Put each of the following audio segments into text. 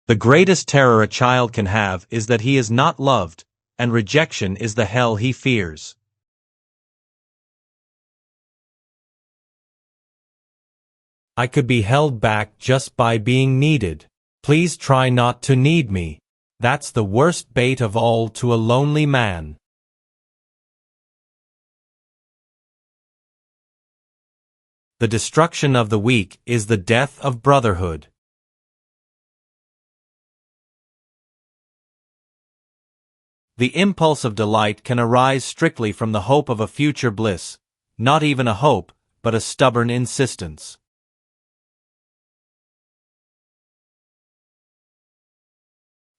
The greatest terror a child can have is that he is not loved, and rejection is the hell he fears. I could be held back just by being needed. Please try not to need me. That's the worst bait of all to a lonely man. The destruction of the weak is the death of brotherhood. The impulse of delight can arise strictly from the hope of a future bliss, not even a hope, but a stubborn insistence.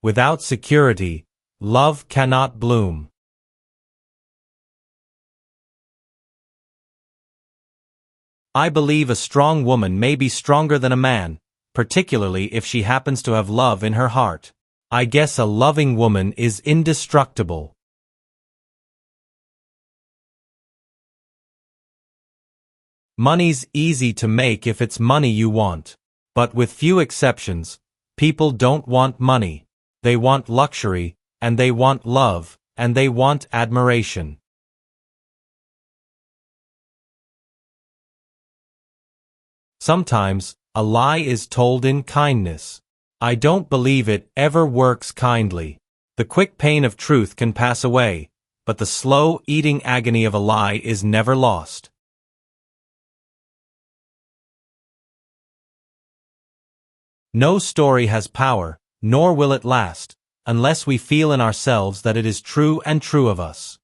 Without security, love cannot bloom. I believe a strong woman may be stronger than a man, particularly if she happens to have love in her heart. I guess a loving woman is indestructible. Money's easy to make if it's money you want. But with few exceptions, people don't want money. They want luxury, and they want love, and they want admiration. Sometimes, a lie is told in kindness. I don't believe it ever works kindly. The quick pain of truth can pass away, but the slow, eating agony of a lie is never lost. No story has power, nor will it last, unless we feel in ourselves that it is true and true of us.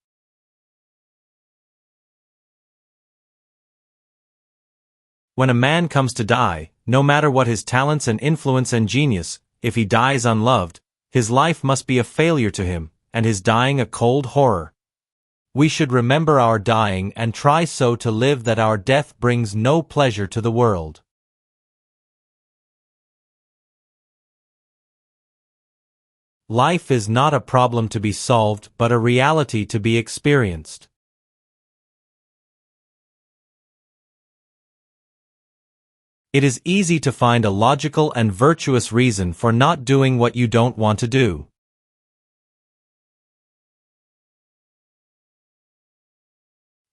When a man comes to die, no matter what his talents and influence and genius, if he dies unloved, his life must be a failure to him, and his dying a cold horror. We should remember our dying and try so to live that our death brings no pleasure to the world. Life is not a problem to be solved but a reality to be experienced. It is easy to find a logical and virtuous reason for not doing what you don't want to do.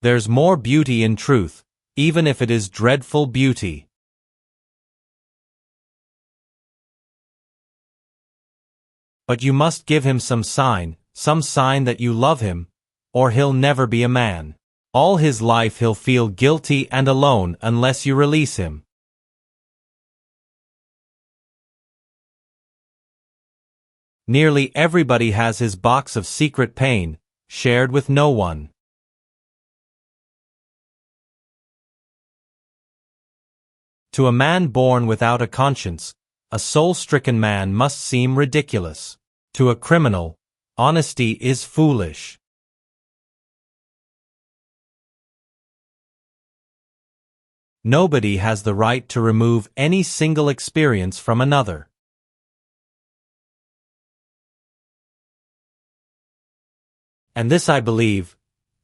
There's more beauty in truth, even if it is dreadful beauty. But you must give him some sign that you love him, or he'll never be a man. All his life he'll feel guilty and alone unless you release him. Nearly everybody has his box of secret pain, shared with no one. To a man born without a conscience, a soul-stricken man must seem ridiculous. To a criminal, honesty is foolish. Nobody has the right to remove any single experience from another. And this I believe,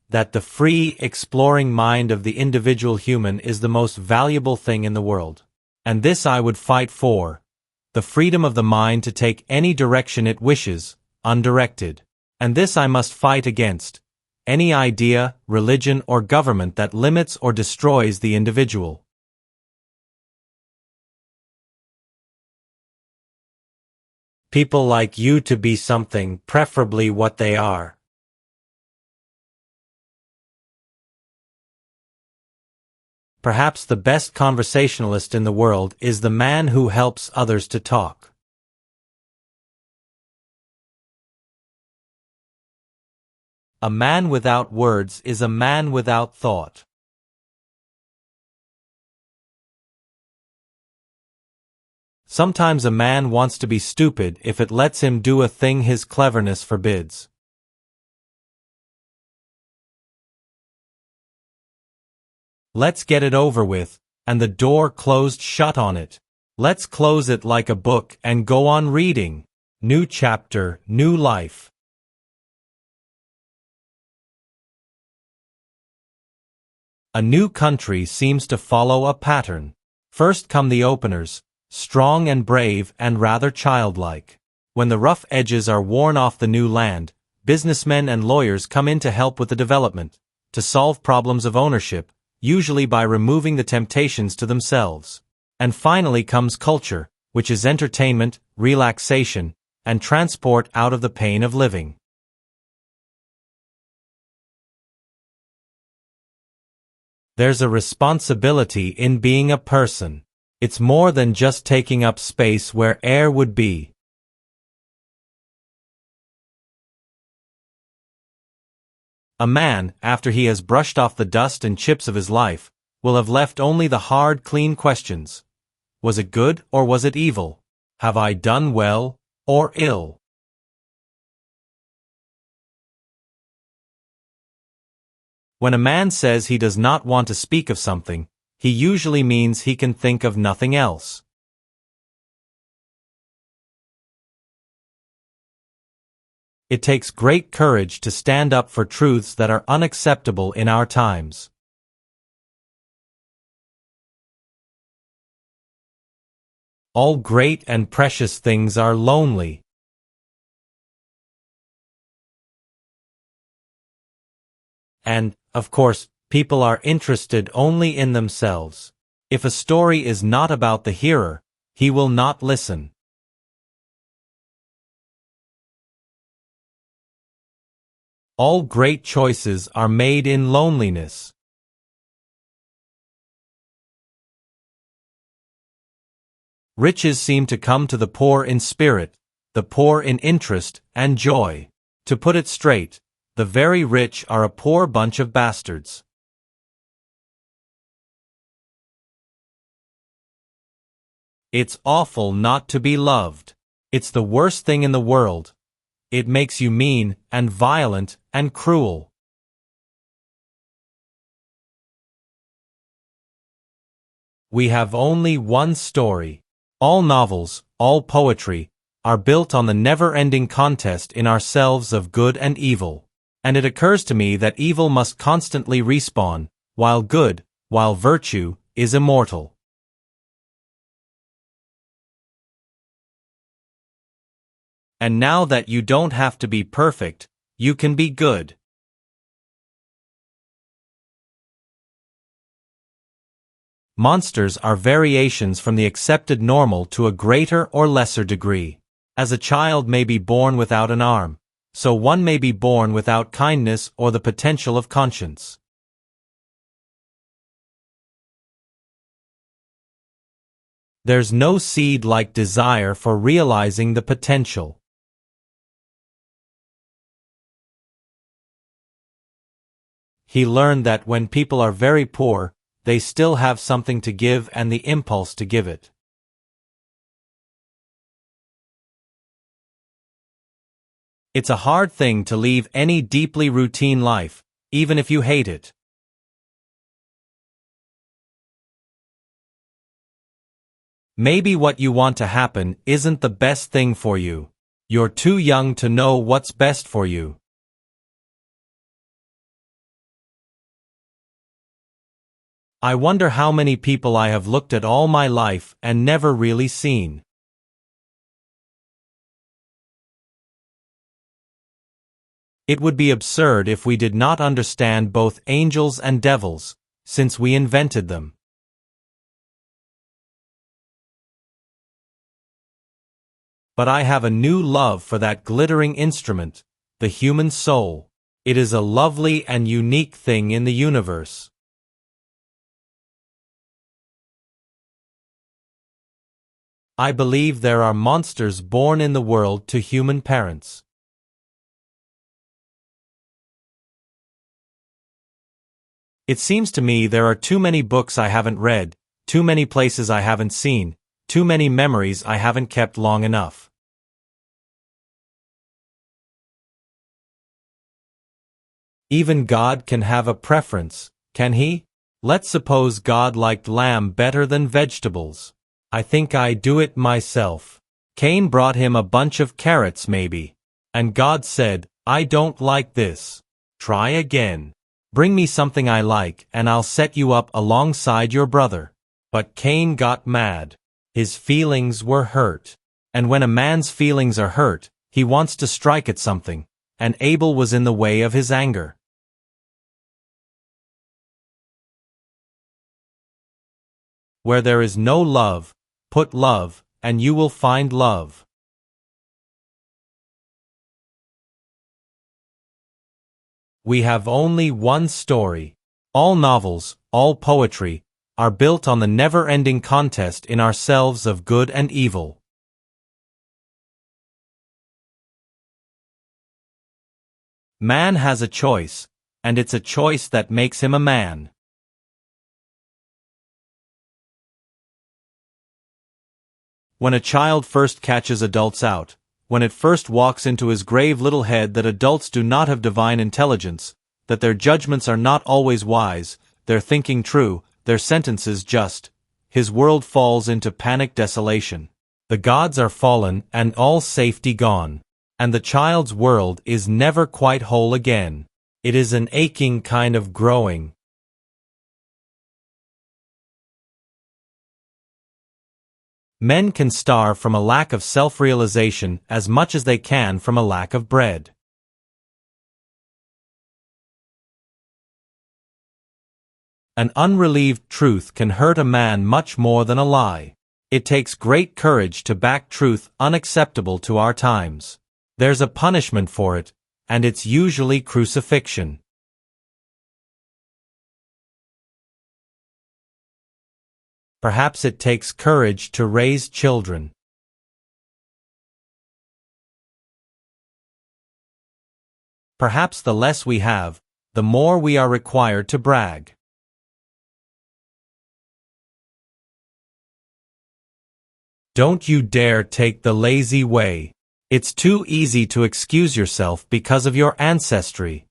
that the free, exploring mind of the individual human is the most valuable thing in the world. And this I would fight for, the freedom of the mind to take any direction it wishes, undirected. And this I must fight against, any idea, religion, or government that limits or destroys the individual. People like you to be something, preferably what they are. Perhaps the best conversationalist in the world is the man who helps others to talk. A man without words is a man without thought. Sometimes a man wants to be stupid if it lets him do a thing his cleverness forbids. Let's get it over with, and the door closed shut on it. Let's close it like a book and go on reading. New chapter, new life. A new country seems to follow a pattern. First come the openers, strong and brave and rather childlike. When the rough edges are worn off the new land, businessmen and lawyers come in to help with the development, to solve problems of ownership, usually by removing the temptations to themselves. And finally comes culture, which is entertainment, relaxation, and transport out of the pain of living. There's a responsibility in being a person. It's more than just taking up space where air would be. A man, after he has brushed off the dust and chips of his life, will have left only the hard, clean questions. Was it good or was it evil? Have I done well or ill? When a man says he does not want to speak of something, he usually means he can think of nothing else. It takes great courage to stand up for truths that are unacceptable in our times. All great and precious things are lonely. And, of course, people are interested only in themselves. If a story is not about the hearer, he will not listen. All great choices are made in loneliness. Riches seem to come to the poor in spirit, the poor in interest and joy. To put it straight, the very rich are a poor bunch of bastards. It's awful not to be loved. It's the worst thing in the world. It makes you mean and violent and cruel. We have only one story. All novels, all poetry, are built on the never-ending contest in ourselves of good and evil. And it occurs to me that evil must constantly respawn, while good, while virtue, is immortal. And now that you don't have to be perfect, you can be good. Monsters are variations from the accepted normal to a greater or lesser degree. As a child may be born without an arm, so one may be born without kindness or the potential of conscience. There's no seed like desire for realizing the potential. He learned that when people are very poor, they still have something to give and the impulse to give it. It's a hard thing to leave any deeply routine life, even if you hate it. Maybe what you want to happen isn't the best thing for you. You're too young to know what's best for you. I wonder how many people I have looked at all my life and never really seen. It would be absurd if we did not understand both angels and devils, since we invented them. But I have a new love for that glittering instrument, the human soul. It is a lovely and unique thing in the universe. I believe there are monsters born in the world to human parents. It seems to me there are too many books I haven't read, too many places I haven't seen, too many memories I haven't kept long enough. Even God can have a preference, can he? Let's suppose God liked lamb better than vegetables. I think I do it myself. Cain brought him a bunch of carrots maybe. And God said, I don't like this. Try again. Bring me something I like and I'll set you up alongside your brother. But Cain got mad. His feelings were hurt. And when a man's feelings are hurt, he wants to strike at something, and Abel was in the way of his anger. Where there is no love, put love, and you will find love. We have only one story. All novels, all poetry, are built on the never-ending contest in ourselves of good and evil. Man has a choice, and it's a choice that makes him a man. When a child first catches adults out, when it first walks into his grave little head that adults do not have divine intelligence, that their judgments are not always wise, their thinking true, their sentences just, his world falls into panic desolation. The gods are fallen and all safety gone. And the child's world is never quite whole again. It is an aching kind of growing. Men can starve from a lack of self-realization as much as they can from a lack of bread. An unrelieved truth can hurt a man much more than a lie. It takes great courage to back truth unacceptable to our times. There's a punishment for it, and it's usually crucifixion. Perhaps it takes courage to raise children. Perhaps the less we have, the more we are required to brag. Don't you dare take the lazy way. It's too easy to excuse yourself because of your ancestry.